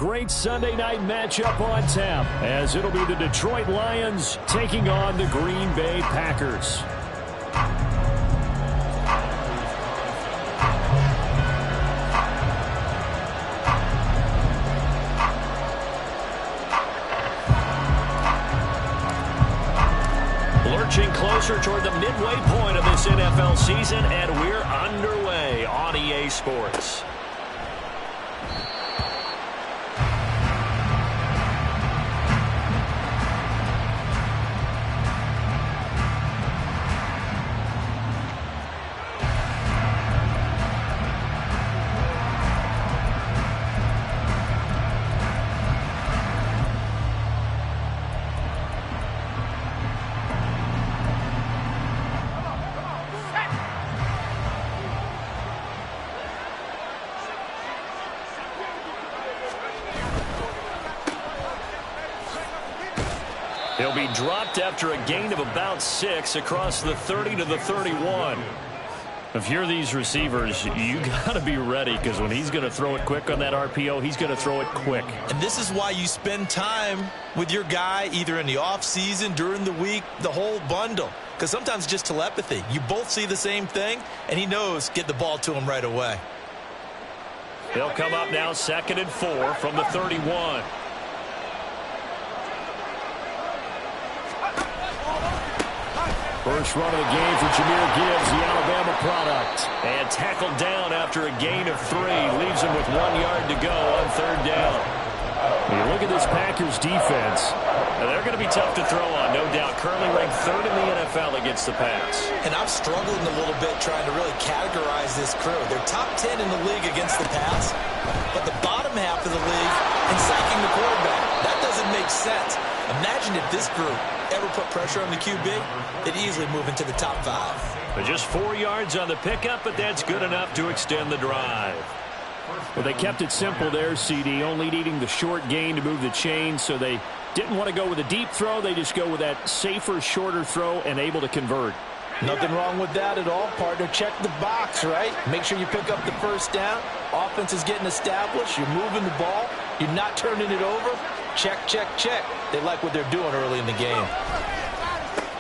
great Sunday night matchup on tap, as it'll be the Detroit Lions taking on the Green Bay Packers. Lurching closer toward the midway point of this NFL season, and we're underway on EA Sports. He'll be dropped after a gain of about 6 across the 30 to the 31. If you're these receivers, you got to be ready, because when he's going to throw it quick on that RPO, he's going to throw it quick. And this is why you spend time with your guy either in the offseason, during the week, the whole bundle. Because sometimes it's just telepathy. You both see the same thing, and he knows get the ball to him right away. They'll come up now 2nd and 4 from the 31. First run of the game for Jahmyr Gibbs, the Alabama product. And tackled down after a gain of 3. Leaves him with 1 yard to go on 3rd down. When you look at this Packers defense, they're going to be tough to throw on, no doubt. Currently ranked 3rd in the NFL against the pass. And I'm struggling a little bit trying to really categorize this crew. They're top 10 in the league against the pass, but the bottom half of the league in sacking the quarterback. That doesn't make sense. Imagine if this group ever put pressure on the QB, they'd easily move into the top 5. But just 4 yards on the pickup, but that's good enough to extend the drive. Well, they kept it simple there, CD, only needing the short gain to move the chains, so they didn't want to go with a deep throw. They just go with that safer, shorter throw and able to convert. Nothing wrong with that at all, partner. Check the box, right? Make sure you pick up the first down. Offense is getting established. You're moving the ball. You're not turning it over. Check, check, check. They like what they're doing early in the game.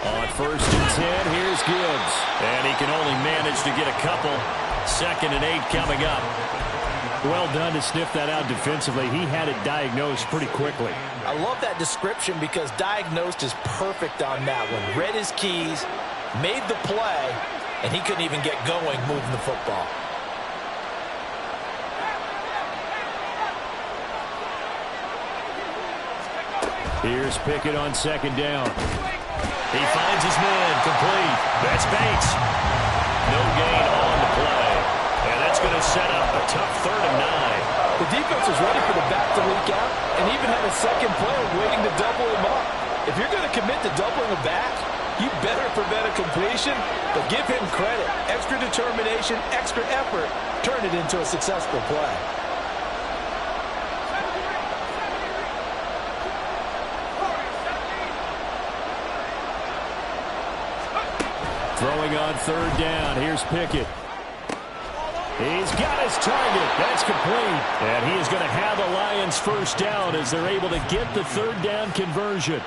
On 1st and 10, here's Gibbs. And he can only manage to get a couple. 2nd and 8 coming up. Well done to sniff that out defensively. He had it diagnosed pretty quickly. I love that description because diagnosed is perfect on that one. Read his keys, made the play, and he couldn't even get going moving the football. Here's Pickett on 2nd down. He finds his man, complete. That's Bates. No gain on the play. And that's going to set up a tough 3rd and 9. The defense was ready for the back to leak out and even had a second player waiting to double him up. If you're going to commit to doubling a back, you better prevent a completion, but give him credit. Extra determination, extra effort, turn it into a successful play. Throwing on 3rd down. Here's Pickett. He's got his target. That's complete. And he is going to have the Lions first down as they're able to get the 3rd down conversion.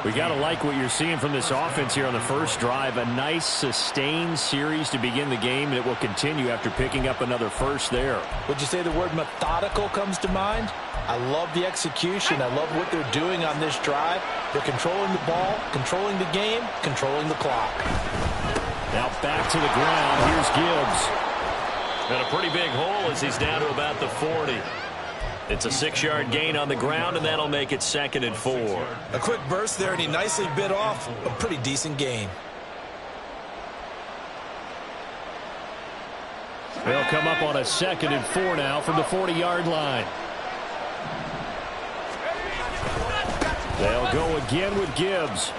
We got to like what you're seeing from this offense here on the first drive. A nice sustained series to begin the game, and it will continue after picking up another first there. Would you say the word methodical comes to mind? I love the execution. I love what they're doing on this drive. They're controlling the ball, controlling the game, controlling the clock. Now back to the ground. Here's Gibbs. And a pretty big hole as he's down to about the 40. It's a 6-yard gain on the ground, and that'll make it 2nd and 4. A quick burst there, and he nicely bit off a pretty decent gain. They'll come up on a 2nd and 4 now from the 40-yard line. They'll go again with Gibbs.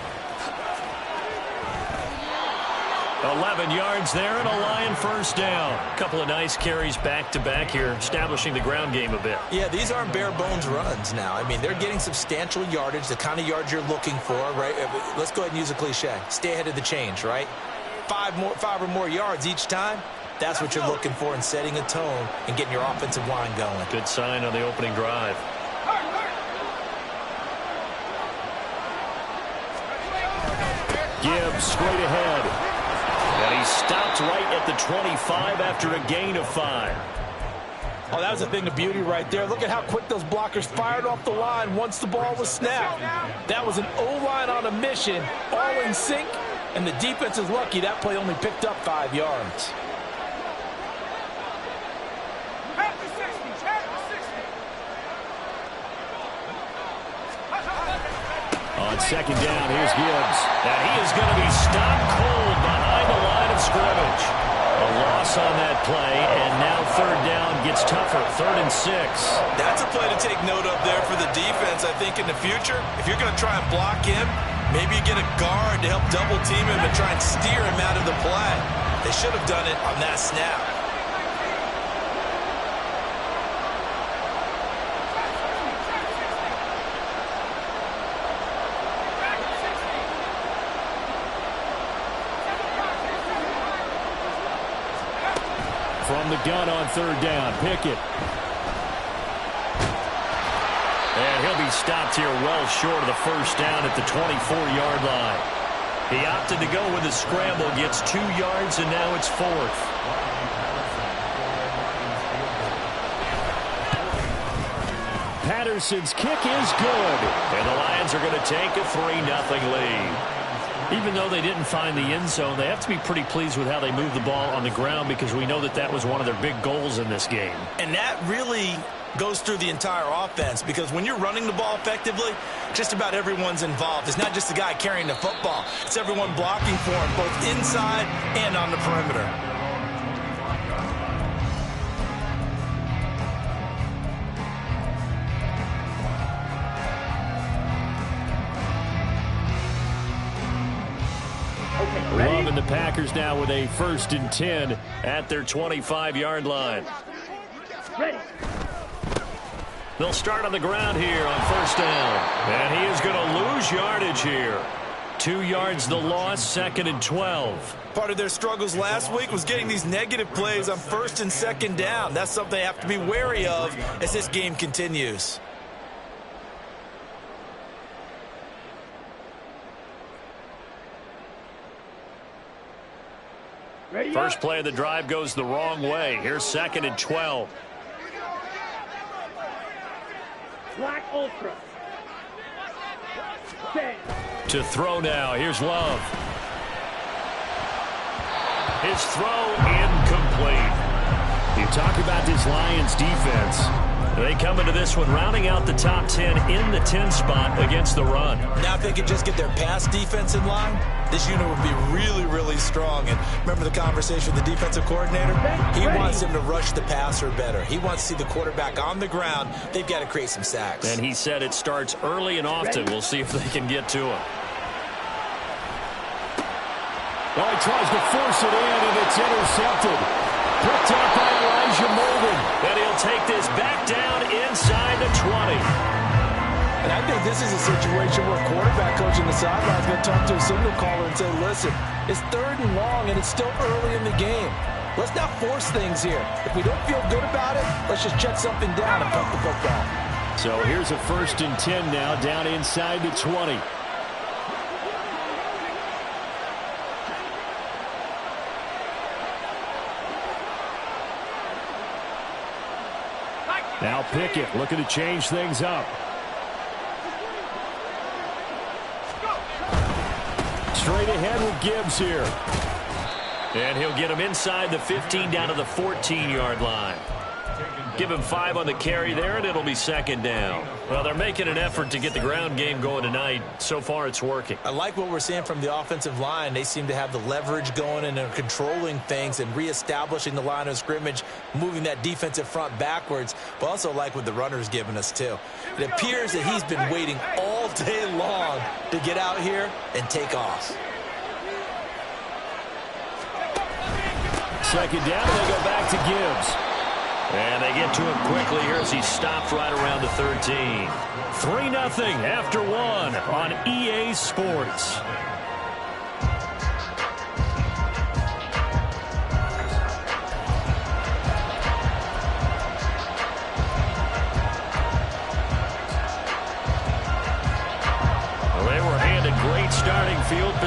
11 yards there and a Lion first down. A couple of nice carries back-to-back here, establishing the ground game a bit. Yeah, these aren't bare-bones runs now. I mean, they're getting substantial yardage, the kind of yards you're looking for, right? Let's go ahead and use a cliche. Stay ahead of the change, right? 5 or more yards each time. That's what you're looking for in setting a tone and getting your offensive line going. Good sign on the opening drive. Gibbs straight ahead. And he stopped right at the 25 after a gain of 5. Oh, that was a thing of beauty right there. Look at how quick those blockers fired off the line once the ball was snapped. That was an O-line on a mission, all in sync, and the defense is lucky that play only picked up 5 yards. On second down, here's Gibbs. And he is going to be stopped cold behind the line of scrimmage. A loss on that play, and now third down gets tougher, 3rd and 6. That's a play to take note of there for the defense, I think, in the future. If you're going to try and block him, maybe you get a guard to help double team him and try and steer him out of the play. They should have done it on that snap. From the gun on third down, Pickett. And he'll be stopped here well short of the first down at the 24-yard line. He opted to go with a scramble, gets 2 yards, and now it's 4th. Patterson's kick is good. And the Lions are going to take a 3-0 lead. Even though they didn't find the end zone, they have to be pretty pleased with how they moved the ball on the ground because we know that that was one of their big goals in this game. And that really goes through the entire offense because when you're running the ball effectively, just about everyone's involved. It's not just the guy carrying the football. It's everyone blocking for him, both inside and on the perimeter. Love and the Packers now with a 1st and 10 at their 25-yard line. Ready. They'll start on the ground here on 1st down. And he is going to lose yardage here. 2 yards the loss, 2nd and 12. Part of their struggles last week was getting these negative plays on 1st and 2nd down. That's something they have to be wary of as this game continues. First play of the drive goes the wrong way. Here's 2nd and 12. Black Ultra. To throw now. Here's Love. His throw incomplete. You talk about this Lions defense. They come into this one rounding out the top 10 in the 10 spot against the run. Now if they could just get their pass defense in line, this unit would be really, really strong. And remember the conversation with the defensive coordinator? He wants him to rush the passer better. He wants to see the quarterback on the ground. They've got to create some sacks. And he said it starts early and often. We'll see if they can get to him. Well, he tries to force it in, and it's intercepted. Picked up by Elijah Molden. And he'll take this back down inside the 20. And I think this is a situation where quarterback coach in the sideline is going to talk to a signal caller and say, listen, it's 3rd and long, and it's still early in the game. Let's not force things here. If we don't feel good about it, let's just check something down and punt the football. So here's a 1st and 10 now, down inside the 20. Now Pickett looking to change things up. Straight ahead with Gibbs here. And he'll get him inside the 15 down to the 14-yard line. Give him 5 on the carry there, and it'll be 2nd down. Well, they're making an effort to get the ground game going tonight. So far, it's working. I like what we're seeing from the offensive line. They seem to have the leverage going and they're controlling things and reestablishing the line of scrimmage, moving that defensive front backwards, but also like what the runner's giving us, too. It appears that he's been waiting all day long to get out here and take off. 2nd down, they go back to Gibbs. And they get to him quickly here as he stopped right around the 13. 3-0 after 1 on EA Sports.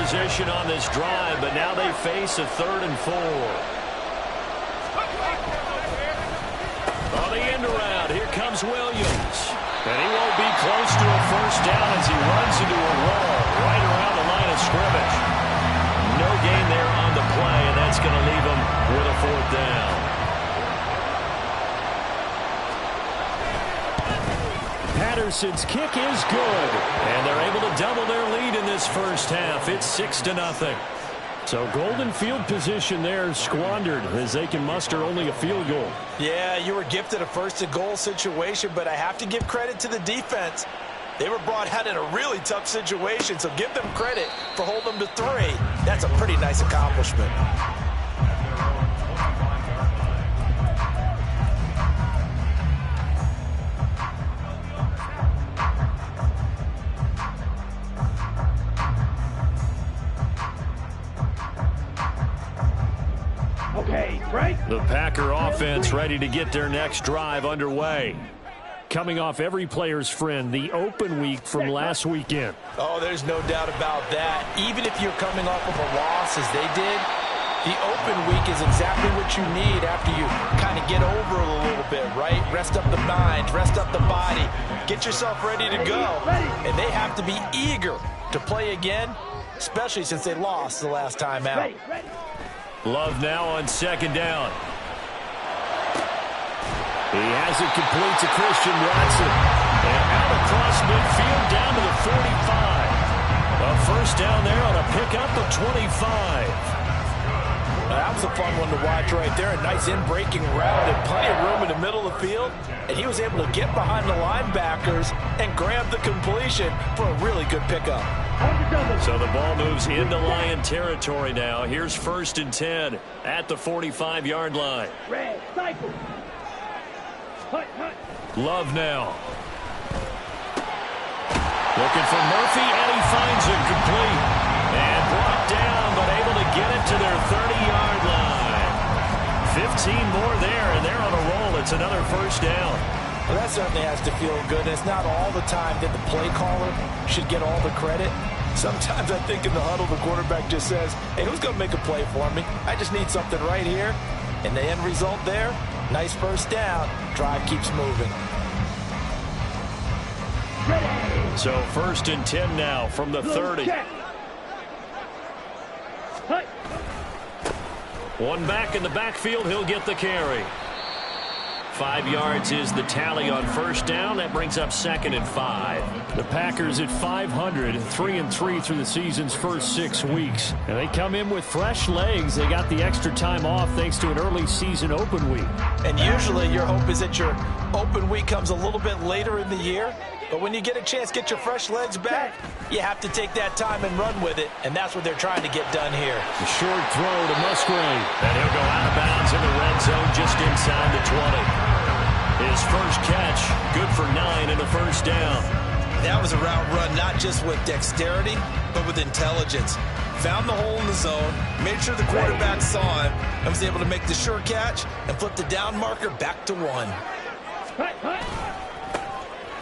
position on this drive, but now they face a 3rd and 4. On the end around, here comes Williams. And he won't be close to a first down as he runs into a wall right around the line of scrimmage. No gain there on the play, and that's going to leave him with a 4th down. Patterson's kick is good, and they're able to double their lead in this first half. It's 6-0. So golden field position there squandered as they can muster only a field goal. Yeah, you were gifted a 1st and goal situation, but I have to give credit to the defense. They were brought out in a really tough situation, so give them credit for holding them to 3. That's a pretty nice accomplishment. Okay, right. The Packer offense ready to get their next drive underway. Coming off every player's friend, the open week from last weekend. Oh, there's no doubt about that. Even if you're coming off of a loss as they did, the open week is exactly what you need after you kind of get over it a little bit, right? Rest up the mind, rest up the body, get yourself ready to go. And they have to be eager to play again, especially since they lost the last time out. Love now on 2nd down. He has it complete to Christian Watson. And out across midfield down to the 45. A first down there on a pickup of 25. That was a fun one to watch right there. A nice in-breaking route and plenty of room in the middle of the field. And he was able to get behind the linebackers and grab the completion for a really good pickup. So the ball moves into Lion territory now. Here's 1st and 10 at the 45-yard line. Red, cycle. Hut, hut. Love now. Looking for Murphy, and he finds it complete. And brought down, but able to get it to their 30-yard line. 15 more there, and they're on a roll. It's another first down. Well, that certainly has to feel good. It's not all the time that the play caller should get all the credit. Sometimes I think in the huddle, the quarterback just says, hey, who's going to make a play for me? I just need something right here. And the end result there, nice first down. Drive keeps moving. So 1st and 10 now from the 30. One back in the backfield, he'll get the carry. 5 yards is the tally on first down. That brings up 2nd and 5. The Packers at 500, 3-3 through the season's first 6 weeks. And they come in with fresh legs. They got the extra time off thanks to an early season open week. And usually your hope is that your open week comes a little bit later in the year. But when you get a chance to get your fresh legs back, you have to take that time and run with it. And that's what they're trying to get done here. A short throw to Musgrave. And he'll go out of bounds in the red zone just inside the 20. His first catch, good for 9 and a first down. That was a route run not just with dexterity, but with intelligence. Found the hole in the zone, made sure the quarterback saw him, and was able to make the sure catch and flip the down marker back to 1.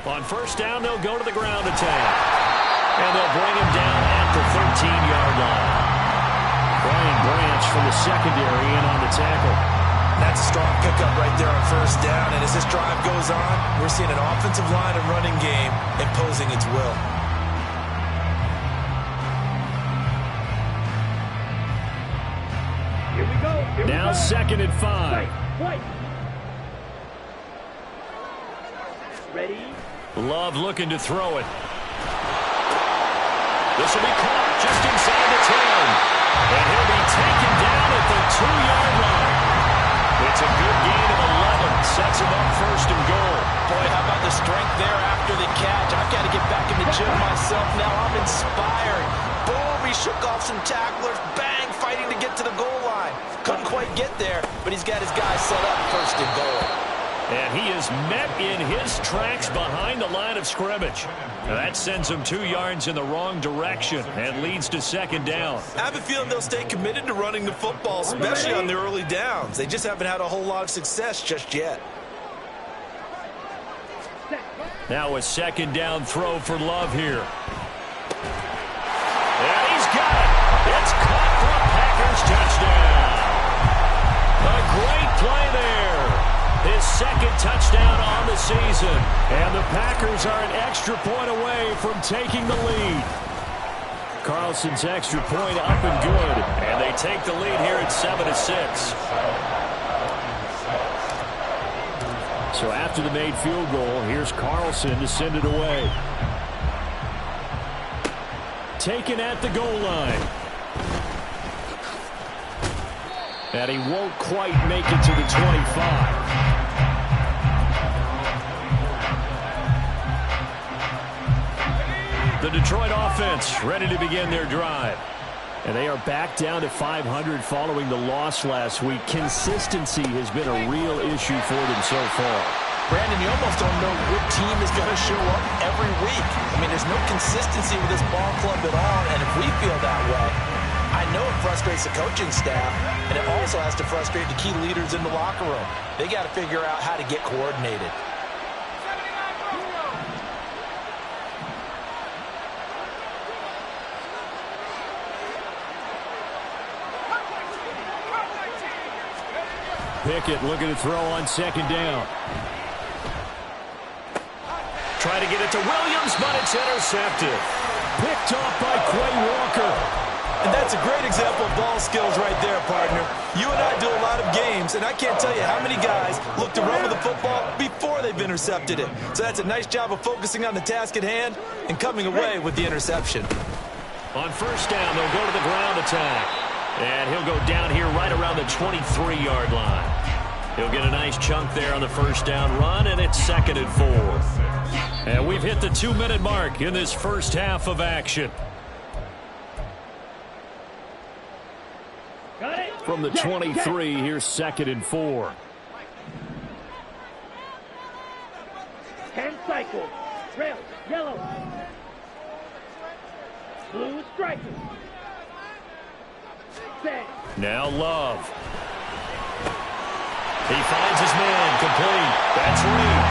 On first down, they'll go to the ground attack. And they'll bring him down at the 13-yard line. Brian Branch from the secondary in on the tackle. That's a strong pickup right there on first down. And as this drive goes on, we're seeing an offensive line and running game imposing its will. Here we go. Here now we go. 2nd and 5. White. Ready? Love looking to throw it. This will be caught just inside the 10. And he'll be taken down at the 2-yard line. It's a good gain of 11. Sets him up 1st and goal. Boy, how about the strength there after the catch? I've got to get back in the gym myself now. I'm inspired. Boom, he shook off some tacklers. Bang, fighting to get to the goal line. Couldn't quite get there, but he's got his guys set up 1st and goal. And he is met in his tracks behind the line of scrimmage. Now that sends him 2 yards in the wrong direction and leads to 2nd down. I have a feeling they'll stay committed to running the football, especially on the early downs. They just haven't had a whole lot of success just yet. Now a 2nd down throw for Love here. And he's got it. Packers touchdown. A great play there. His second touchdown on the season. And the Packers are an extra point away from taking the lead. Carlson's extra point up and good. And they take the lead here at 7-6. So after the made field goal, here's Carlson to send it away. Taken at the goal line. And he won't quite make it to the 25. The Detroit offense ready to begin their drive. And they are back down to 500 following the loss last week. Consistency has been a real issue for them so far. Brandon, you almost don't know what team is going to show up every week. I mean, there's no consistency with this ball club at all, and if we feel that way, I know it frustrates the coaching staff, and it also has to frustrate the key leaders in the locker room. They got to figure out how to get coordinated. Pickett looking to throw on second down. Trying to get it to Williams, but it's intercepted. Picked off by Quay Walker. And that's a great example of ball skills right there, partner. You and I do a lot of games, and I can't tell you how many guys look to run with the football before they've intercepted it. So that's a nice job of focusing on the task at hand and coming away with the interception. On first down, they'll go to the ground attack. And he'll go down here right around the 23-yard line. He'll get a nice chunk there on the first down run, and it's 2nd and 4. And we've hit the 2-minute mark in this first half of action. Got it. From the 23, here's 2nd and 4. 10 cycles. Red, yellow. Blue striker. Set. Now Love. He finds his man, complete. That's Reed.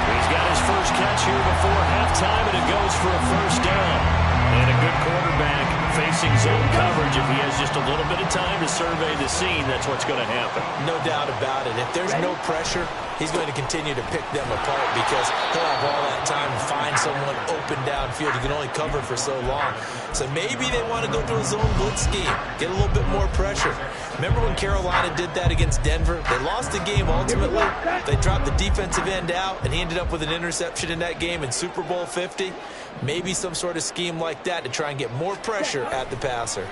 He's got his first catch here before halftime, and it goes for a first down. And a good quarterback facing zone coverage. If he has just a little bit of time to survey the scene, that's what's going to happen. No doubt about it. If there's no pressure, he's going to continue to pick them apart because he'll have all that time to find someone open downfield. He can only cover for so long. So maybe they want to go to a zone blitz scheme, get a little bit more pressure. Remember when Carolina did that against Denver? They lost the game ultimately. They dropped the defensive end out, and he ended up with an interception in that game in Super Bowl 50. Maybe some sort of scheme like that to try and get more pressure at the passer.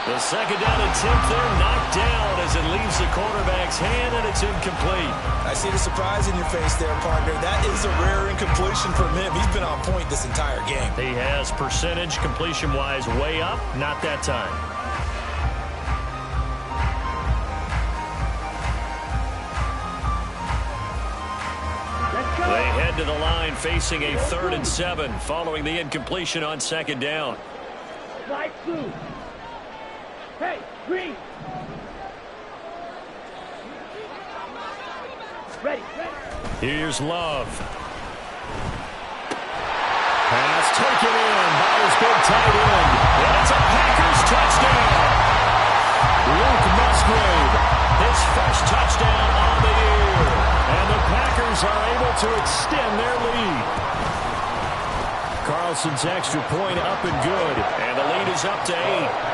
The second down attempt there knocked down as it leaves the quarterback's hand, and it's incomplete. I see the surprise in your face there, partner. That is a rare incompletion from him. He's been on point this entire game. He has percentage completion-wise way up, not that time. They head to the line facing a 3rd and 7 following the incompletion on second down. Light blue. Hey, green. Ready. Here's Love. Pass taken in by his big tight end. And it's a Packers touchdown. Luke Musgrave, his first touchdown on the year. And the Packers are able to extend their lead. Carlson's extra point up and good. And the lead is up to 8.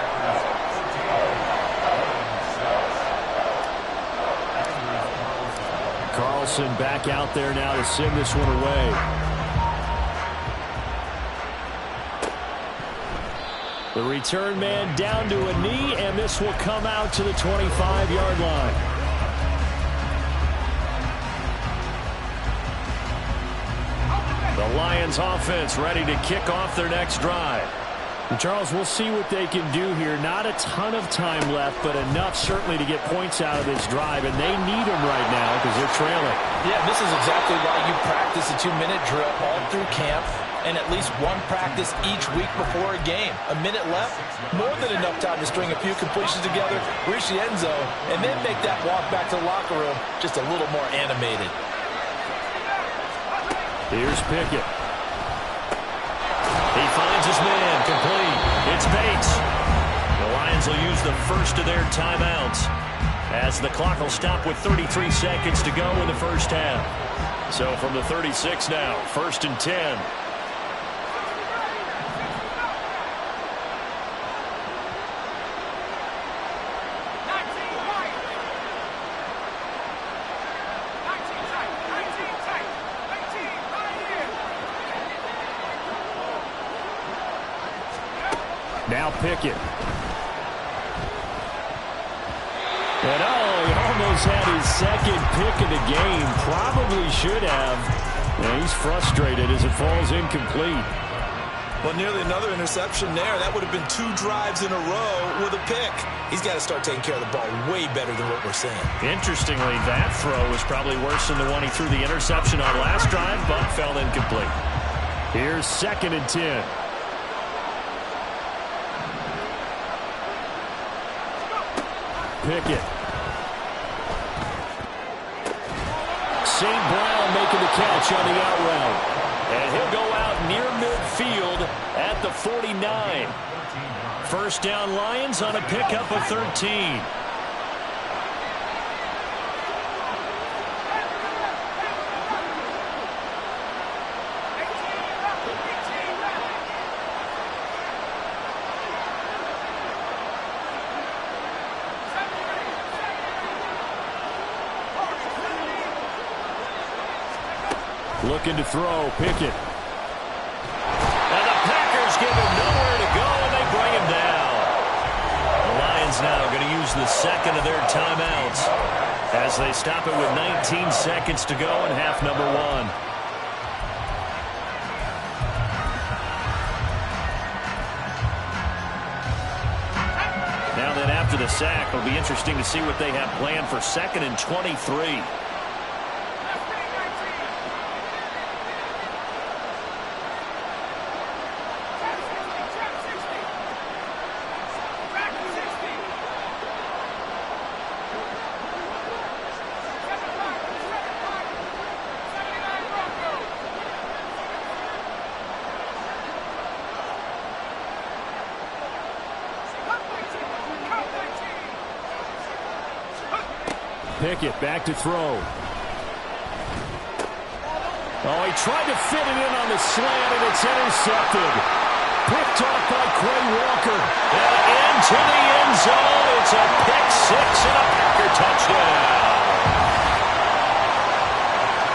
Carlson back out there now to send this one away. The return man down to a knee, and this will come out to the 25-yard line. The Lions offense ready to kick off their next drive. And Charles, we'll see what they can do here. Not a ton of time left, but enough certainly to get points out of this drive, and they need them right now because they're trailing. Yeah, this is exactly why you practice a 2-minute drill all through camp and at least one practice each week before a game. A minute left, more than enough time to string a few completions together, reach the end zone, and then make that walk back to the locker room just a little more animated. Here's Pickett. He finds his man, complete. It's Bates. Lions will use the first of their timeouts, as the clock will stop with 33 seconds to go in the first half. So from the 36 now, 1st and 10. Now Pickett. And he almost had his second pick of the game. Probably should have. And he's frustrated as it falls incomplete. Well, nearly another interception there. That would have been 2 drives in a row with a pick. He's got to start taking care of the ball way better than what we're seeing. Interestingly, that throw was probably worse than the one he threw the interception on last drive, but fell incomplete. Here's 2nd and 10. Pickett. St. Brown making the catch on the out route. And he'll go out near midfield at the 49. First down Lions on a pickup of 13. Looking to throw, Pickett. And the Packers give him nowhere to go, and they bring him down. The Lions now going to use the second of their timeouts as they stop it with 19 seconds to go in half number 1. Now then, after the sack, it'll be interesting to see what they have planned for 2nd and 23. Pickett back to throw. He tried to fit it in on the slant, and it's intercepted. Picked off by Quay Walker. And into the end zone. It's a pick 6 and a Packer touchdown.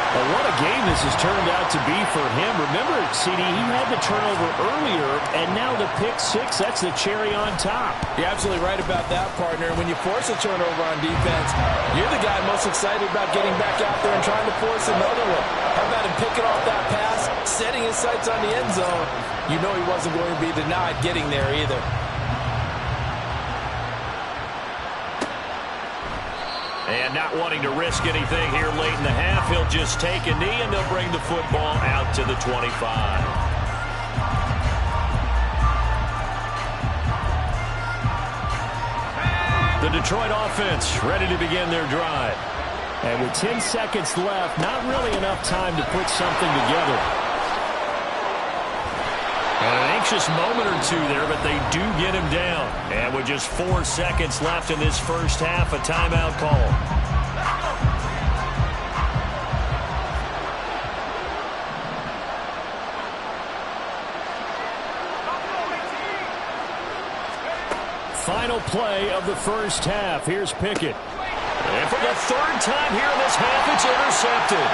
Well, what a game this has turned out to be for him. Remember, CD, he had the turnover earlier, and now the pick 6, that's the cherry on top. You're absolutely right about that, partner. When you force a turnover on defense, you're the guy most excited about getting back out there and trying to force another one. How about him picking off that pass, setting his sights on the end zone? You know he wasn't going to be denied getting there either. And not wanting to risk anything here late in the half, he'll just take a knee, and they'll bring the football out to the 25. The Detroit offense ready to begin their drive. And with 10 seconds left, not really enough time to put something together. And an anxious moment or two there, but they do get him down. And with just 4 seconds left in this first half, a timeout call. Final play of the first half. Here's Pickett. And for the 3rd time here in this half, it's intercepted.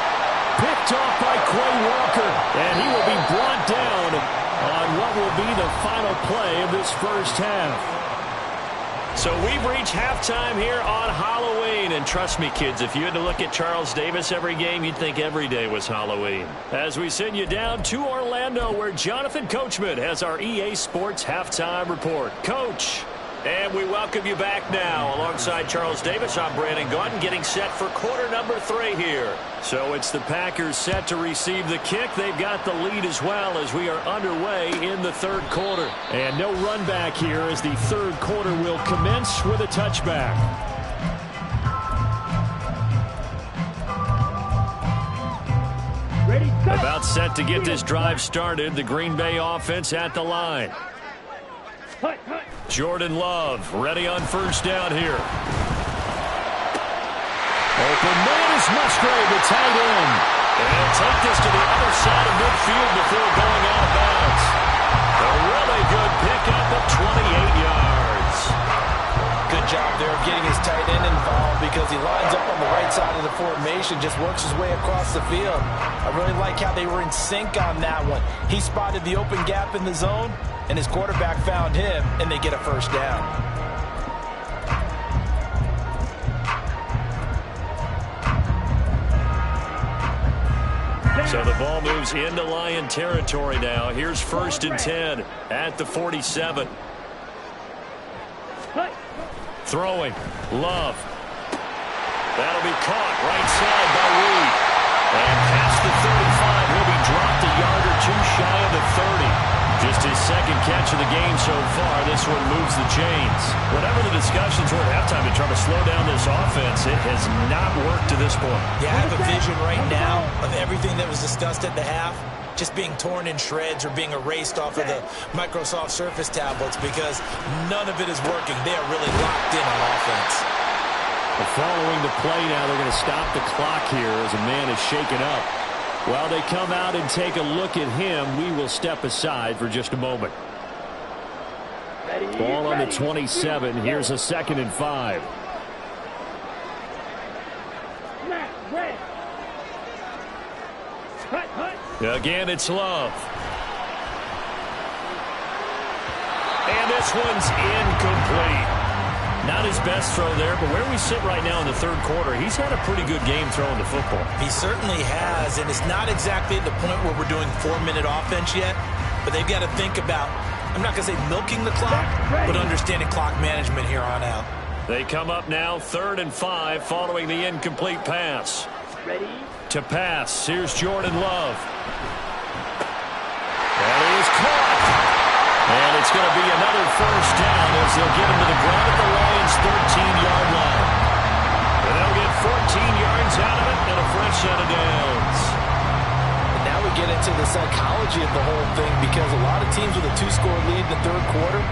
Picked off by Quay Walker. And he will be brought down on what will be the final play of this first half. So we've reached halftime here on Halloween. And trust me, kids, if you had to look at Charles Davis every game, you'd think every day was Halloween. As we send you down to Orlando, where Jonathan Coachman has our EA Sports Halftime Report. Coach. And we welcome you back now. Alongside Charles Davis, I'm Brandon Gaudin, getting set for quarter number 3 here. So it's the Packers set to receive the kick. They've got the lead as well as we are underway in the 3rd quarter. And no run back here as the 3rd quarter will commence with a touchback. Ready, set. About set to get this drive started. The Green Bay offense at the line. Hut, hut. Jordan Love ready on first down here. Open man is Musgrave, the tight end. And he'll take this to the other side of midfield before going out of bounds. A really good pickup of 28 yards. Good job there of getting his tight end involved because he lines up on the right side of the formation, just works his way across the field. I really like how they were in sync on that one. He spotted the open gap in the zone, and his quarterback found him, and they get a first down. So the ball moves into Lion territory now. Here's 1st and 10 at the 47. Throwing. Love. That'll be caught right side by Reed. And past the 35, he'll be dropped a yard or two shy of the 30. Just his second catch of the game so far. This one moves the chains. Whatever the discussions were at halftime to try to slow down this offense, it has not worked to this point. Yeah, I have a vision right now of everything that was discussed at the half just being torn in shreds or being erased off of the Microsoft Surface tablets because none of it is working. They are really locked in on offense. Following the play now, they're going to stop the clock here as a man is shaken up. While they come out and take a look at him, we will step aside for just a moment. Ball on the 27. Here's a 2nd and 5. Again, it's Love. And this one's incomplete. Not his best throw there, but where we sit right now in the 3rd quarter, he's had a pretty good game throwing the football. He certainly has, and it's not exactly at the point where we're doing 4-minute offense yet, but they've got to think about, I'm not going to say milking the clock, but understanding clock management here on out. They come up now 3rd and 5 following the incomplete pass. Ready? To pass, here's Jordan Love. And he is caught. And it's going to be another first down as they'll get him to the ground at the Lions' 13-yard line. And they'll get 14 yards out of it and a fresh set of downs. And now we get into the psychology of the whole thing because a lot of teams with a 2-score lead in the 3rd quarter,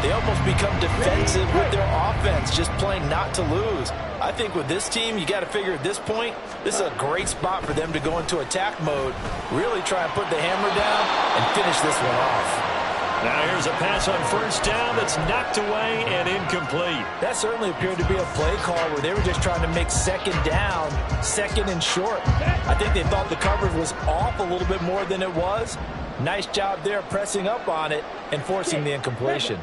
they almost become defensive with their offense, just playing not to lose. I think with this team, you got to figure at this point, this is a great spot for them to go into attack mode, really try and put the hammer down and finish this one off. Now here's a pass on first down that's knocked away and incomplete. That certainly appeared to be a play call where they were just trying to make 2nd down, 2nd and short. I think they thought the coverage was off a little bit more than it was. Nice job there pressing up on it and forcing the incompletion.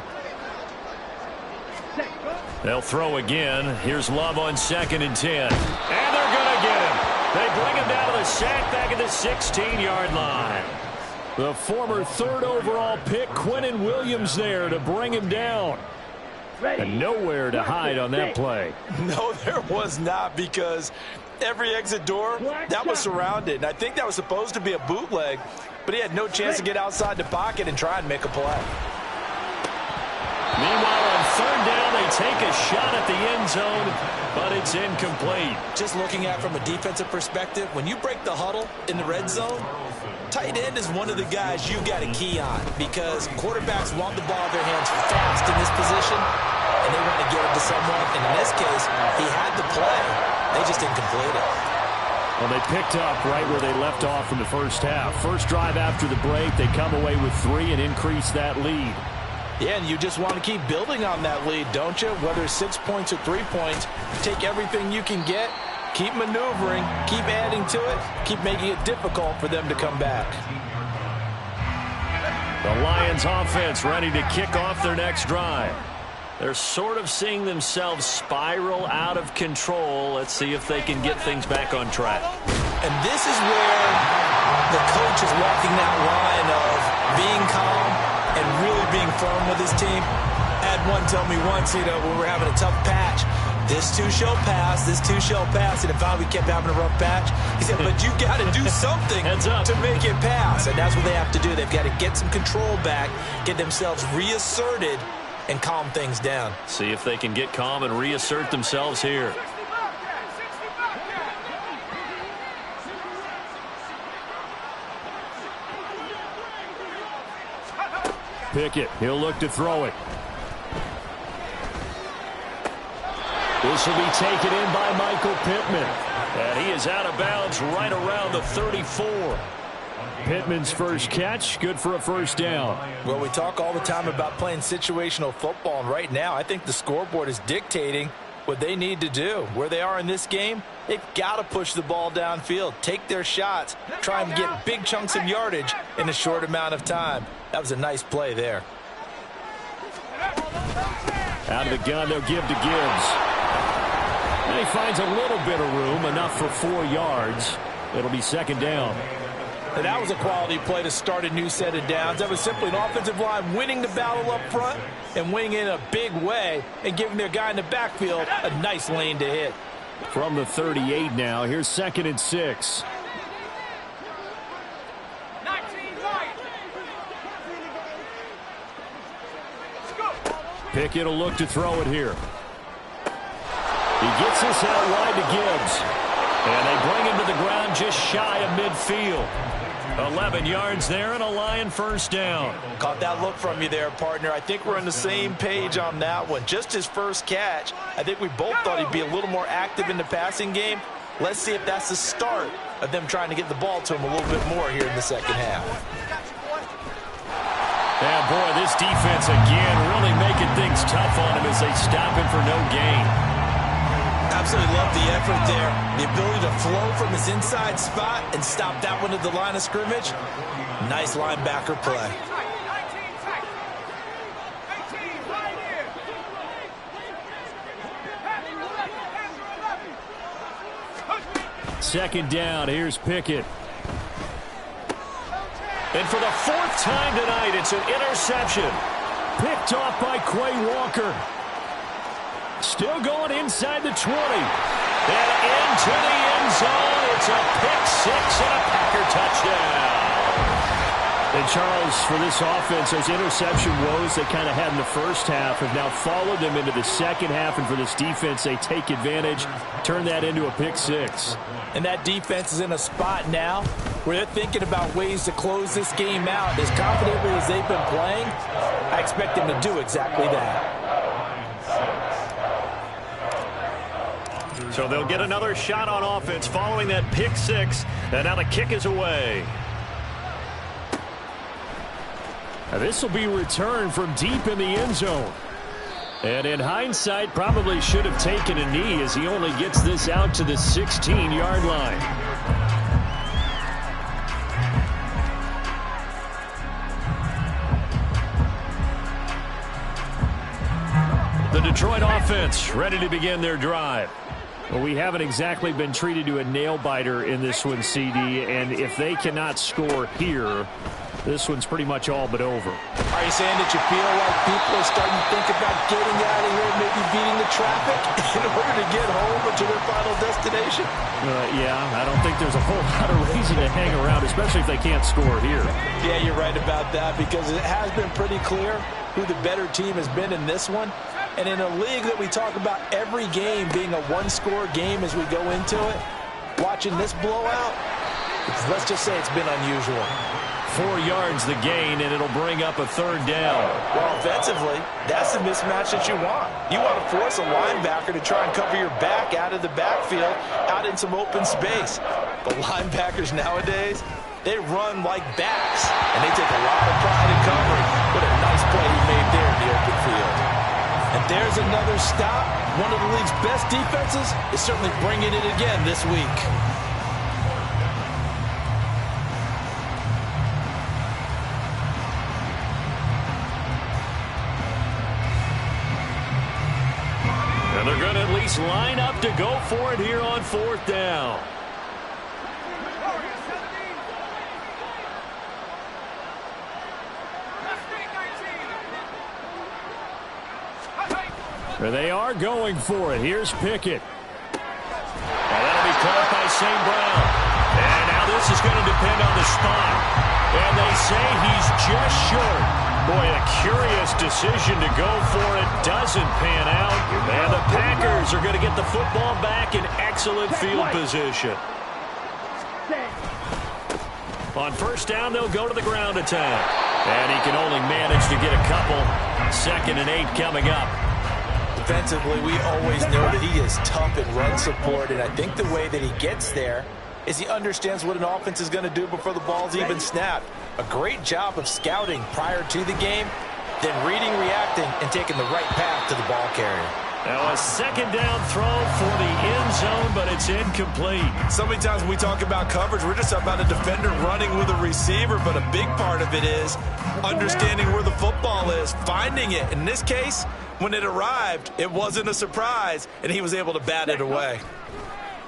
They'll throw again. Here's Love on 2nd and 10. And they're going to get him. They bring him down to the sack back at the 16-yard line. The former 3rd overall pick, Quinnen Williams, there to bring him down. And nowhere to hide on that play. No, there was not because every exit door, that was surrounded. And I think that was supposed to be a bootleg, but he had no chance to get outside the pocket and try and make a play. Meanwhile, on 3rd down, they take a shot at the end zone, but it's incomplete. Just looking at it from a defensive perspective, when you break the huddle in the red zone, tight end is one of the guys you've got to key on because quarterbacks want the ball in their hands fast in this position, and they want to get it to someone. And in this case, he had the play. They just didn't complete it. Well, they picked up right where they left off in the first half. First drive after the break, they come away with 3 and increase that lead. Yeah, and you just want to keep building on that lead, don't you? Whether it's 6 points or 3 points, take everything you can get, keep maneuvering, keep adding to it, keep making it difficult for them to come back. The Lions offense ready to kick off their next drive. They're sort of seeing themselves spiral out of control. Let's see if they can get things back on track. And this is where the coach is walking that line of being calm and really being firm with his team. I had one tell me once, when we're having a tough patch, this too shall pass, this too shall pass. And if we kept having a rough patch, he said, but you got to do something to make it pass. And that's what they have to do. They've got to get some control back, get themselves reasserted, and calm things down. See if they can get calm and reassert themselves here. Pickett, he'll look to throw it. This will be taken in by Michael Pittman. And he is out of bounds right around the 34. Pittman's first catch, good for a first down. Well, we talk all the time about playing situational football, and right now I think the scoreboard is dictating what they need to do. Where they are in this game, they've got to push the ball downfield, take their shots, try and get big chunks of yardage in a short amount of time. That was a nice play there. Out of the gun, they'll give to Gibbs. And he finds a little bit of room, enough for 4 yards. It'll be second down. And that was a quality play to start a new set of downs. That was simply an offensive line winning the battle up front and winning in a big way and giving their guy in the backfield a nice lane to hit. From the 38 now, here's 2nd and 6. Pickett will look to throw it here. He gets this out wide to Gibbs. And they bring him to the ground just shy of midfield. 11 yards there and a Lion first down. Caught that look from you there, partner. I think we're on the same page on that one. Just his first catch. I think we both thought he'd be a little more active in the passing game. Let's see if that's the start of them trying to get the ball to him a little bit more here in the second half. Yeah, boy, this defense again really making things tough on him as they stop him for no gain. Absolutely love the effort there. The ability to flow from his inside spot and stop that one at the line of scrimmage. Nice linebacker play. Second down, here's Pickett. And for the 4th time tonight, it's an interception. Picked off by Quay Walker. Still going inside the 20. And into the end zone. It's a pick 6 and a Packer touchdown. And Charles, for this offense, those interception woes they kind of had in the first half have now followed them into the second half. And for this defense, they take advantage, turn that into a pick 6. And that defense is in a spot now where they're thinking about ways to close this game out. As confidently as they've been playing, I expect them to do exactly that. So they'll get another shot on offense following that pick 6. And now the kick is away. Now this will be returned from deep in the end zone. And in hindsight, probably should have taken a knee as he only gets this out to the 16-yard line. The Detroit offense ready to begin their drive. Well, we haven't exactly been treated to a nail-biter in this one, CD, and if they cannot score here, this one's pretty much all but over. Are you saying that you feel like people are starting to think about getting out of here, maybe beating the traffic in order to get home or to their final destination? Yeah, I don't think there's a whole lot of reason to hang around, especially if they can't score here. Yeah, you're right about that because it has been pretty clear who the better team has been in this one. And in a league that we talk about every game being a one-score game as we go into it, watching this blowout, let's just say it's been unusual. 4 yards the gain, and it'll bring up a 3rd down. Well, offensively, that's the mismatch that you want. You want to force a linebacker to try and cover your back out of the backfield, out in some open space. The linebackers nowadays, they run like backs, and they take a lot of pride in covering. What a nice play he made there in the open field. And there's another stop. One of the league's best defenses is certainly bringing it again this week. And they're going to at least line up to go for it here on 4th down. They are going for it. Here's Pickett. And that'll be caught by St. Brown. And now this is going to depend on the spot. And they say he's just short. Boy, a curious decision to go for it. Doesn't pan out. And the Packers are going to get the football back in excellent field position. On 1st down, they'll go to the ground attack. And he can only manage to get a couple. 2nd and 8 coming up. defensively, we always know that he is tough in run support, and I think the way that he gets there is he understands what an offense is going to do before the ball's even snapped. A great job of scouting prior to the game, then reading, reacting, and taking the right path to the ball carrier. Now a second down throw for the end zone, but it's incomplete. So many times when we talk about coverage, we're just about a defender running with a receiver, but a big part of it is understanding where the football is, finding it. In this case, when it arrived, it wasn't a surprise, and he was able to bat it away.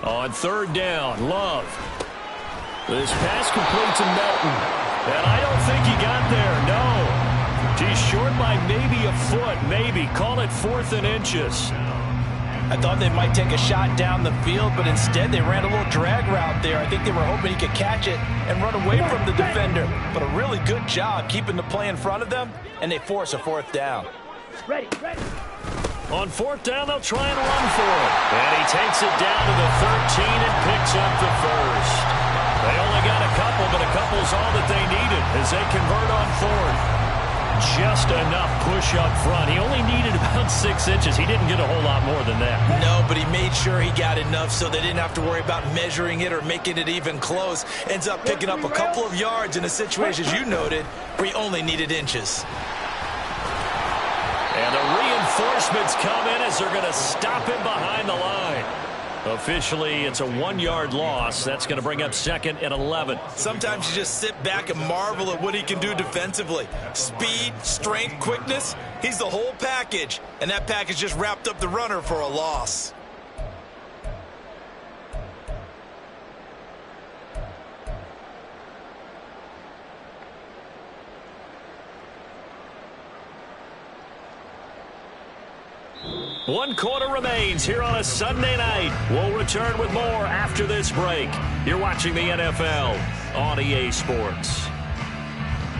On third down, Love. This pass complete to Melton. And I don't think he got there, no. He's short by maybe a foot, maybe. Call it 4th and inches. I thought they might take a shot down the field, but instead they ran a little drag route there. I think they were hoping he could catch it and run away from the defender. But a really good job keeping the play in front of them, and they force a 4th down. Ready. On 4th down, they'll try and run for it. And he takes it down to the 13 and picks up the first. They only got a couple, but a couple's all that they needed as they convert on 4th. Just enough push up front. He only needed about 6 inches. He didn't get a whole lot more than that. No, but he made sure he got enough so they didn't have to worry about measuring it or making it even close. Ends up picking up a couple of yards in a situation, as you noted, where he only needed inches. And the reinforcements come in as they're going to stop him behind the line. Officially, it's a 1-yard loss. That's going to bring up 2nd and 11. Sometimes you just sit back and marvel at what he can do defensively. Speed, strength, quickness, he's the whole package. And that package just wrapped up the runner for a loss. One quarter remains here on a Sunday night. We'll return with more after this break. You're watching the NFL on EA Sports.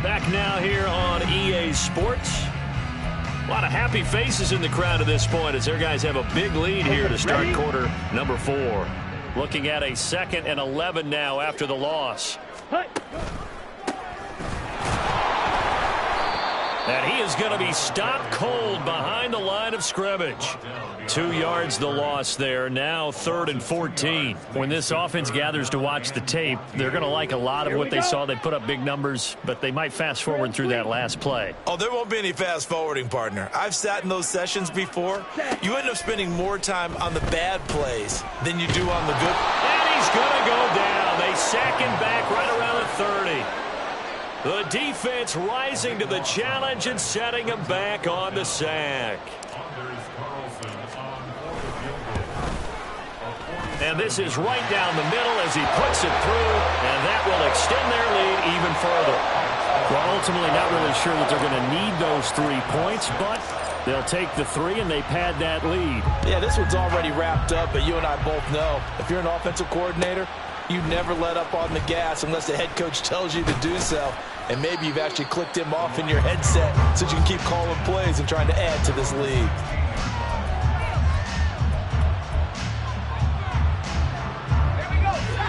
Back now here on EA Sports. A lot of happy faces in the crowd at this point as their guys have a big lead here to start quarter number 4. Looking at a 2nd and 11 now after the loss. And he is going to be stopped cold behind the line of scrimmage. 2 yards the loss there. Now 3rd and 14. When this offense gathers to watch the tape, they're going to like a lot of what they saw. They put up big numbers, but they might fast forward through that last play. Oh, there won't be any fast forwarding, partner. I've sat in those sessions before. You end up spending more time on the bad plays than you do on the good. And he's going to go down. They sack him back right around the 30. The defense rising to the challenge and setting him back on the sack. And this is right down the middle as he puts it through, and that will extend their lead even further. Well, ultimately not really sure that they're going to need those 3 points, but they'll take the 3 and they pad that lead. Yeah, this one's already wrapped up, but you and I both know if you're an offensive coordinator, you never let up on the gas unless the head coach tells you to do so. And maybe you've actually clicked him off in your headset so you can keep calling plays and trying to add to this lead.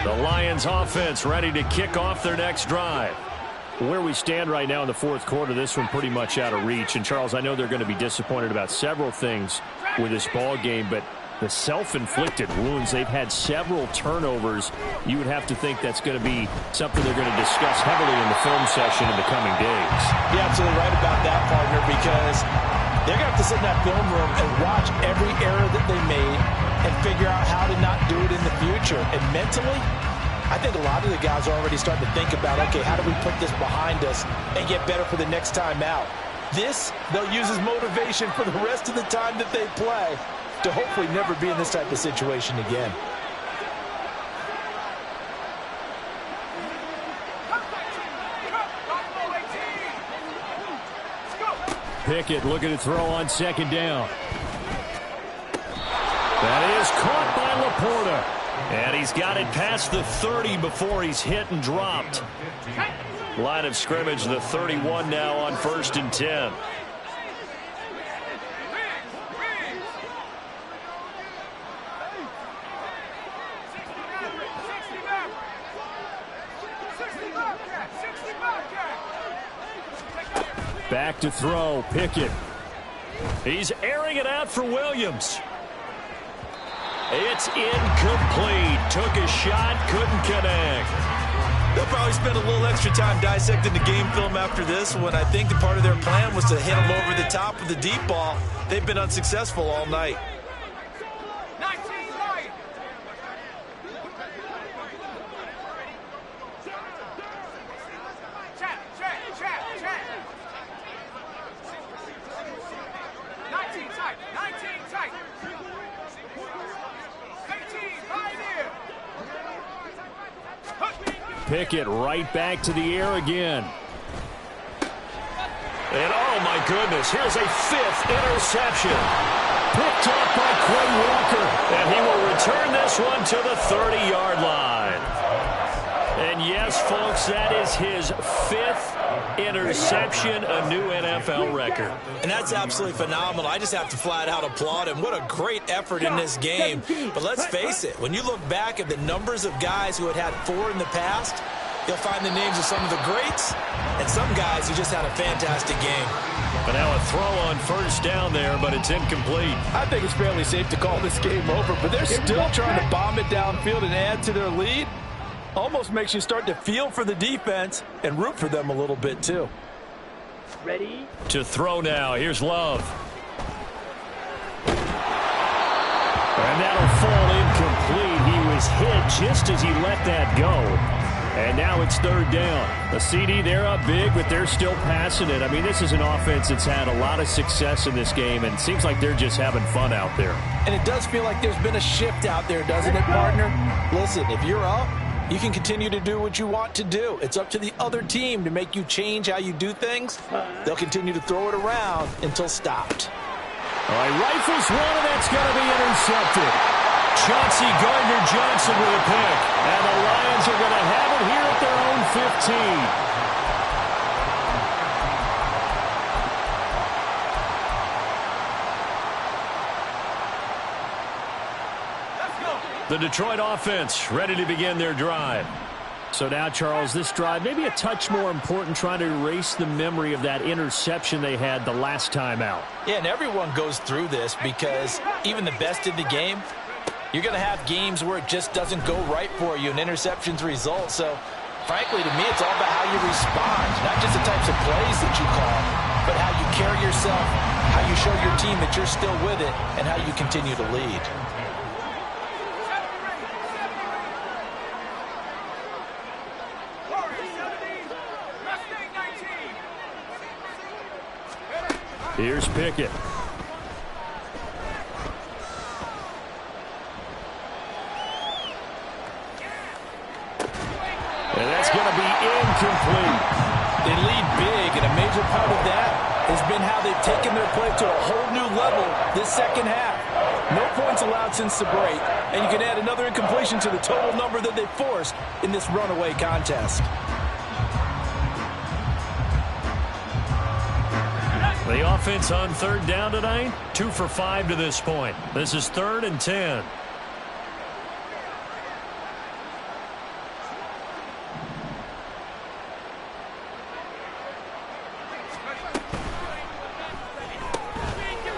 The Lions offense ready to kick off their next drive. Where we stand right now in the 4th quarter, this one pretty much out of reach. And, Charles, I know they're going to be disappointed about several things with this ball game, but the self-inflicted wounds, they've had several turnovers. You would have to think that's going to be something they're going to discuss heavily in the film session in the coming days. You're absolutely right about that, partner, because they're going to have to sit in that film room and watch every error that they made and figure out how to not do it in the future. And mentally, I think a lot of the guys are already starting to think about, okay, how do we put this behind us and get better for the next time out? This, they'll use as motivation for the rest of the time that they play to hopefully never be in this type of situation again. Pickett looking to throw on 2nd down. That is caught by Laporta. And he's got it past the 30 before he's hit and dropped. Line of scrimmage, the 31 now on 1st and 10. Back to throw, Pickett. He's airing it out for Williams. It's incomplete. Took a shot, couldn't connect. They'll probably spend a little extra time dissecting the game film after this one. I think the part of their plan was to hit him over the top with the deep ball. They've been unsuccessful all night. Pickett right back to the air again. And oh my goodness, here's a 5th interception. Picked up by Quay Walker. And he will return this one to the 30-yard line. And yes, folks, that is his 5th interception, a new NFL record. And that's absolutely phenomenal. I just have to flat out applaud him. What a great effort in this game. But let's face it, when you look back at the numbers of guys who had 4 in the past, you'll find the names of some of the greats and some guys who just had a fantastic game. But now a throw on first down there, but it's incomplete. I think it's fairly safe to call this game over, but they're still trying to bomb it downfield and add to their lead. Almost makes you start to feel for the defense and root for them a little bit, too. Ready? To throw now. Here's Love. And that'll fall incomplete. He was hit just as he let that go. And now it's 3rd down. The CD, they're up big, but they're still passing it. I mean, this is an offense that's had a lot of success in this game, and it seems like they're just having fun out there. And it does feel like there's been a shift out there, doesn't it, partner? Listen, if you're up, you can continue to do what you want to do. It's up to the other team to make you change how you do things. They'll continue to throw it around until stopped. All right, rifles one, and that's going to be intercepted. Chauncey Gardner-Johnson with a pick. And the Lions are going to have it here at their own 15. The Detroit offense ready to begin their drive. So now, Charles, this drive maybe a touch more important, trying to erase the memory of that interception they had the last time out. Yeah, and everyone goes through this because even the best in the game, you're going to have games where it just doesn't go right for you and interceptions result. So, frankly, to me, it's all about how you respond, not just the types of plays that you call, but how you carry yourself, how you show your team that you're still with it, and how you continue to lead. Here's Pickett. And that's going to be incomplete. They lead big, and a major part of that has been how they've taken their play to a whole new level this second half. No points allowed since the break, and you can add another incompletion to the total number that they forced in this runaway contest. The offense on 3rd down tonight, 2 for 5 to this point. This is 3rd and 10.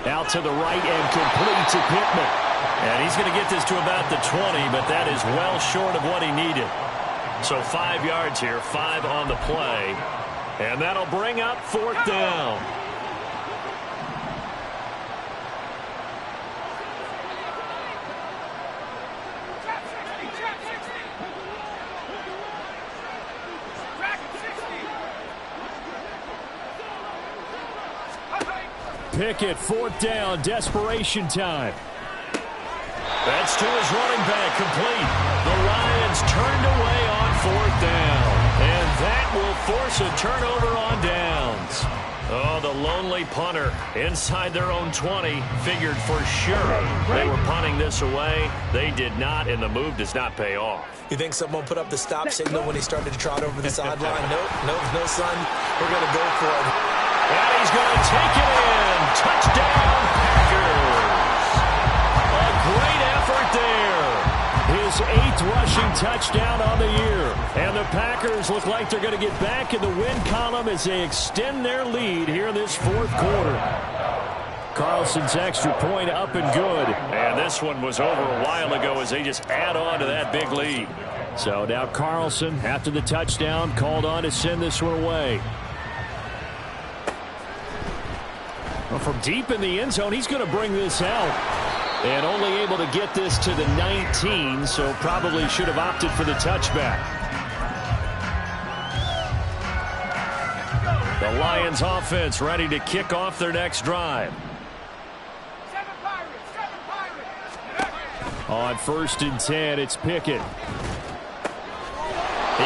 Out to the right and complete to Pittman. And he's going to get this to about the 20, but that is well short of what he needed. So 5 yards here, 5 on the play. And that'll bring up 4th down. Pickett, 4th down, desperation time. That's to his running back, complete. The Lions turned away on 4th down. And that will force a turnover on downs. Oh, the lonely punter inside their own 20 figured for sure they were punting this away. They did not, and the move does not pay off. You think someone put up the stop signal when he started to trot over the sideline? No, son. We're going to go for it. And he's going to take it in. Touchdown, Packers. A great effort there. His 8th rushing touchdown on the year. And the Packers look like they're going to get back in the win column as they extend their lead here in this 4th quarter. Carlson's extra point up and good. And this one was over a while ago as they just add on to that big lead. So now Carlson, after the touchdown, called on to send this one away. Well, from deep in the end zone, he's going to bring this out. And only able to get this to the 19, so probably should have opted for the touchback. The Lions offense ready to kick off their next drive. On 1st and 10, it's Pickett. He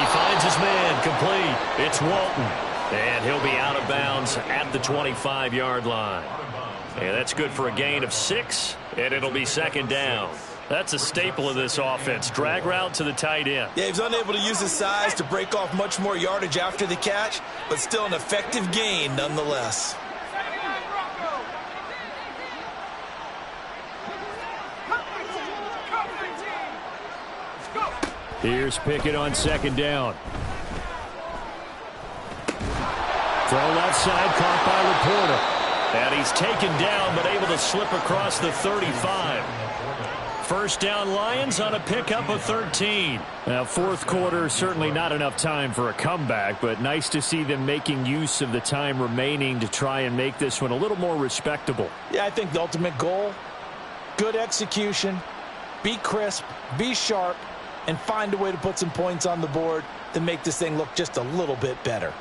finds his man, complete. It's Walton. And he'll be out of bounds at the 25-yard line. And that's good for a gain of 6, and it'll be 2nd down. That's a staple of this offense. Drag route to the tight end. Yeah, he was unable to use his size to break off much more yardage after the catch, but still an effective gain nonetheless. Here's Pickett on 2nd down. Throw left side, caught by Laporta. And he's taken down, but able to slip across the 35. 1st down Lions on a pickup of 13. Now, 4th quarter, certainly not enough time for a comeback, but nice to see them making use of the time remaining to try and make this one a little more respectable. Yeah, I think the ultimate goal, good execution, be crisp, be sharp, and find a way to put some points on the board to make this thing look just a little bit better.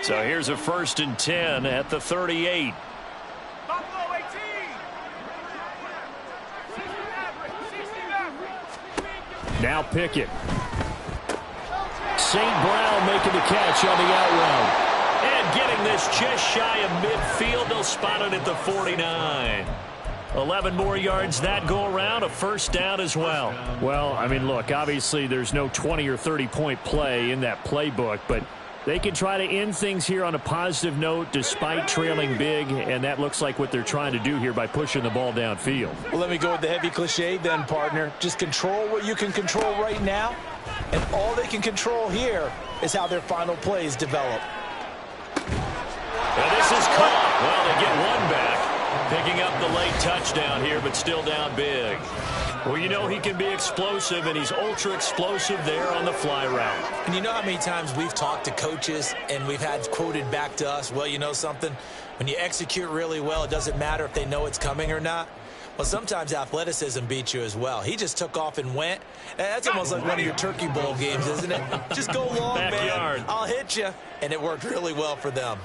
So here's a 1st and 10 at the 38. Now Pickett. St. Brown making the catch on the out route. And getting this just shy of midfield. They'll spot it at the 49. 11 more yards that go around, a 1st down as well. Well, I mean, look, obviously there's no 20 or 30-point play in that playbook, but they can try to end things here on a positive note despite trailing big, and that looks like what they're trying to do here by pushing the ball downfield. Well, let me go with the heavy cliche then, partner. Just control what you can control right now, and all they can control here is how their final plays develop. And this is caught. Well, they get one back. Picking up the late touchdown here, but still down big. Well, you know he can be explosive, and he's ultra explosive there on the fly route. And you know how many times we've talked to coaches and we've had quoted back to us, well, you know something? When you execute really well, it doesn't matter if they know it's coming or not. Well, sometimes athleticism beats you as well. He just took off and went. That's almost like one of your Turkey Bowl games, isn't it? Just go long, Backyard. man. I'll hit you. And it worked really well for them.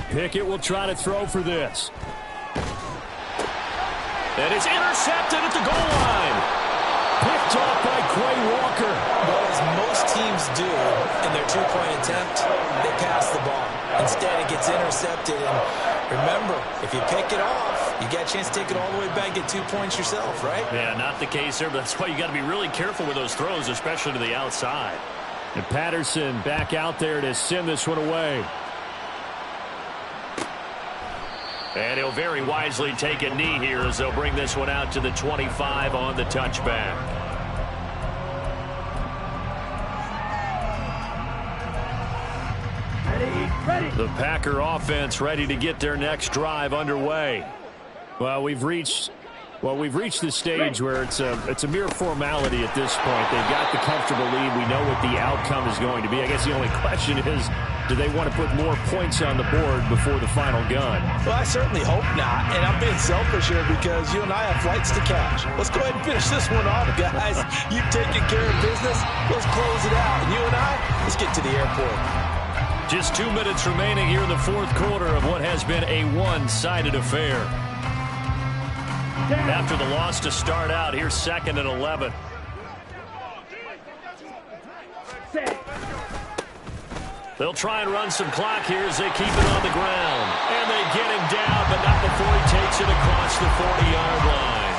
Pickett will try to throw for this. And it's intercepted at the goal line. Picked off by Quay Walker. Well, as most teams do in their two-point attempt, they pass the ball. Instead, it gets intercepted. And remember, if you pick it off, you get a chance to take it all the way back, get 2 points yourself, right? Yeah, not the case there, but that's why you got to be really careful with those throws, especially to the outside. And Patterson back out there to send this one away. And he'll very wisely take a knee here as they'll bring this one out to the 25 on the touchback. Ready. The Packer offense ready to get their next drive underway. Well, we've reached the stage where it's a mere formality at this point. They've got the comfortable lead. We know what the outcome is going to be. I guess the only question is, do they want to put more points on the board before the final gun? Well, I certainly hope not, and I'm being selfish here because you and I have flights to catch. Let's go ahead and finish this one off, guys. You've taken care of business. Let's close it out. And you and I, let's get to the airport. Just 2 minutes remaining here in the 4th quarter of what has been a one-sided affair. After the loss to start out, here's 2nd and 11. They'll try and run some clock here as they keep it on the ground. And they get him down, but not before he takes it across the 40-yard line.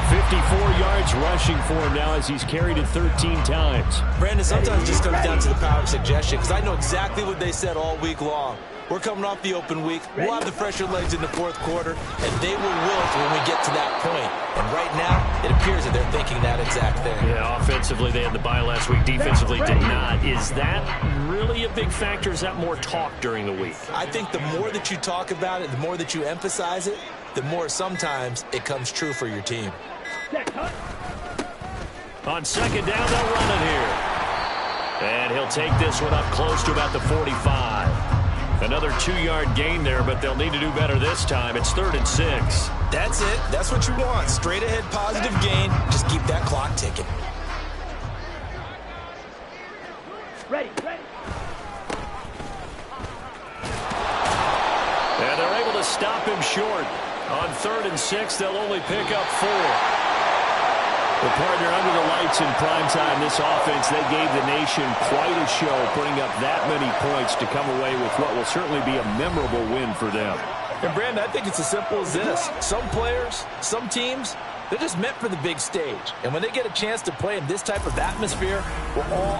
54 yards rushing for him now as he's carried it 13 times. Brandon, sometimes it just comes down to the power of suggestion because I know exactly what they said all week long. We're coming off the open week. We'll have the fresher legs in the fourth quarter, and they will wilt when we get to that point. And right now, it appears that they're thinking that exact thing. Yeah, offensively, they had the bye last week. Defensively, did not. Is that really a big factor? Is that more talk during the week? I think the more that you talk about it, the more that you emphasize it, the more sometimes it comes true for your team. On second down, they'll run it here. And he'll take this one up close to about the 45. Another 2-yard gain there, but they'll need to do better this time. It's 3rd and 6. That's it. That's what you want. Straight ahead positive gain. Just keep that clock ticking. Ready. And they're able to stop him short. On 3rd and 6, they'll only pick up 4. The partner under the lights in primetime, this offense, they gave the nation quite a show, putting up that many points to come away with what will certainly be a memorable win for them. And, Brandon, I think it's as simple as this. Some players, some teams, they're just meant for the big stage. And when they get a chance to play in this type of atmosphere, we're all